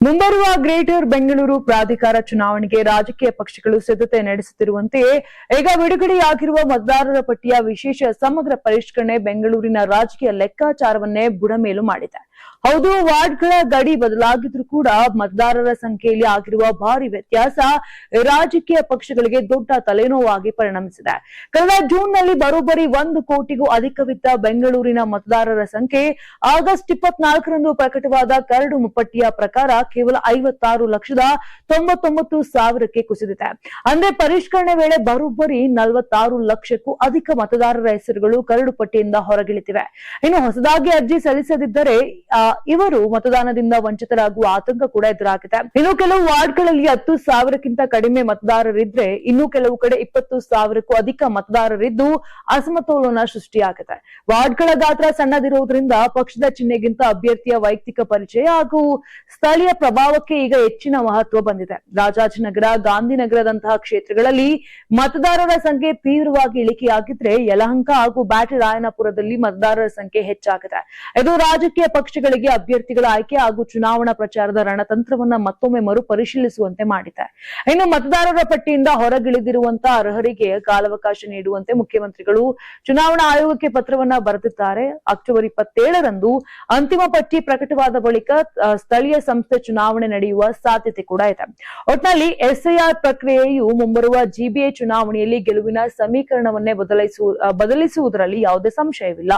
ಮುಂಬರುವ ಗ್ರೇಟರ್ ಬೆಂಗಳೂರು ಪ್ರಾಧಿಕಾರ ಚುನಾವಣೆಗೆ ರಾಜಕೀಯ ಪಕ್ಷಗಳು ಸಿದ್ಧತೆ ನಡೆಸುತ್ತಿರುವಂತೆಯೇ ಈಗ ಬಿಡುಗಡೆಯಾಗಿರುವ ಮತದಾರರ ಪಟ್ಟಿಯ ವಿಶೇಷ ಸಮಗ್ರ ಪರಿಷ್ಕರಣೆ ಬೆಂಗಳೂರಿನ ರಾಜಕೀಯ ಲೆಕ್ಕಾಚಾರವನ್ನೇ ಬುಡಮೇಲು ಮಾಡಿದೆ. ಹೌದು, ವಾರ್ಡ್ಗಳ ಗಡಿ ಬದಲಾಗಿದ್ರೂ ಕೂಡ ಮತದಾರರ ಸಂಖ್ಯೆಯಲ್ಲಿ ಆಗಿರುವ ಭಾರಿ ವ್ಯತ್ಯಾಸ ರಾಜಕೀಯ ಪಕ್ಷಗಳಿಗೆ ದೊಡ್ಡ ತಲೆನೋವಾಗಿ ಪರಿಣಮಿಸಿದೆ. ಕಳೆದ ಜೂನ್ನಲ್ಲಿ ಬರೋಬ್ಬರಿ 1 ಕೋಟಿಗೂ ಅಧಿಕವಿದ್ದ ಬೆಂಗಳೂರಿನ ಮತದಾರರ ಸಂಖ್ಯೆ ಆಗಸ್ಟ್ 24ರಂದು ಪ್ರಕಟವಾದ ಕರಡು ಪಟ್ಟಿಯ ಪ್ರಕಾರ ಕೇವಲ 56,99,000ಕ್ಕೆ ಕುಸಿದಿದೆ. ಅಂದ್ರೆ ಪರಿಷ್ಕರಣೆ ವೇಳೆ ಬರೋಬ್ಬರಿ 46 ಲಕ್ಷಕ್ಕೂ ಅಧಿಕ ಮತದಾರರ ಹೆಸರುಗಳು ಕರಡು ಪಟ್ಟಿಯಿಂದ ಹೊರಗಿಳಿತಿವೆ. ಇನ್ನು ಹೊಸದಾಗಿ ಅರ್ಜಿ ಸಲ್ಲಿಸದಿದ್ದರೆ ಇವರು ಮತದಾನದಿಂದ ವಂಚಿತರಾಗುವ ಆತಂಕ ಕೂಡ ಎದುರಾಗಿದೆ. ಇನ್ನು ಕೆಲವು ವಾರ್ಡ್ಗಳಲ್ಲಿ 10,000ಕ್ಕಿಂತ ಕಡಿಮೆ ಮತದಾರರಿದ್ರೆ ಇನ್ನು ಕೆಲವು ಕಡೆ 20,000ಕ್ಕೂ ಅಧಿಕ ಮತದಾರರಿದ್ದು ಅಸಮತೋಲನ ಸೃಷ್ಟಿಯಾಗಿದೆ. ವಾರ್ಡ್ಗಳ ಗಾತ್ರ ಸಣ್ಣದಿರುವುದರಿಂದ ಪಕ್ಷದ ಚಿಹ್ನೆಗಿಂತ ಅಭ್ಯರ್ಥಿಯ ವೈಯಕ್ತಿಕ ಪರಿಚಯ ಹಾಗೂ ಸ್ಥಳೀಯ ಪ್ರಭಾವಕ್ಕೆ ಈಗ ಹೆಚ್ಚಿನ ಮಹತ್ವ ಬಂದಿದೆ. ರಾಜಾಜಿನಗರ, ಗಾಂಧಿನಗರದಂತಹ ಕ್ಷೇತ್ರಗಳಲ್ಲಿ ಮತದಾರರ ಸಂಖ್ಯೆ ತೀವ್ರವಾಗಿ ಇಳಿಕೆಯಾಗಿದ್ರೆ ಯಲಹಂಕ ಹಾಗೂ ಬ್ಯಾಟರಾಯನಪುರದಲ್ಲಿ ಮತದಾರರ ಸಂಖ್ಯೆ ಹೆಚ್ಚಾಗಿದೆ. ಇದು ರಾಜಕೀಯ ಪಕ್ಷಗಳಿಗೆ ಅಭ್ಯರ್ಥಿಗಳ ಆಯ್ಕೆ ಹಾಗೂ ಚುನಾವಣಾ ಪ್ರಚಾರದ ರಣತಂತ್ರವನ್ನ ಮತ್ತೊಮ್ಮೆ ಮರುಪರಿಶೀಲಿಸುವಂತೆ ಮಾಡಿದೆ. ಇನ್ನು ಮತದಾರರ ಪಟ್ಟಿಯಿಂದ ಹೊರಗಿಳಿದಿರುವಂತಹ ಅರ್ಹರಿಗೆ ಕಾಲಾವಕಾಶ ನೀಡುವಂತೆ ಮುಖ್ಯಮಂತ್ರಿಗಳು ಚುನಾವಣಾ ಆಯೋಗಕ್ಕೆ ಪತ್ರವನ್ನ ಬರೆದಿದ್ದಾರೆ. ಅಕ್ಟೋಬರ್ 27ರಂದು ಅಂತಿಮ ಪಟ್ಟಿ ಪ್ರಕಟವಾದ ಬಳಿಕ ಸ್ಥಳೀಯ ಸಂಸ್ಥೆ ಚುನಾವಣೆ ನಡೆಯುವ ಸಾಧ್ಯತೆ ಕೂಡ ಇದೆ. ಒಟ್ನಲ್ಲಿ ಎಸ್ಐಆರ್ ಪ್ರಕ್ರಿಯೆಯು ಮುಂಬರುವ ಜಿಬಿಎ ಚುನಾವಣೆಯಲ್ಲಿ ಗೆಲುವಿನ ಸಮೀಕರಣವನ್ನೇ ಬದಲಿಸುವುದರಲ್ಲಿ ಯಾವುದೇ ಸಂಶಯವಿಲ್ಲ.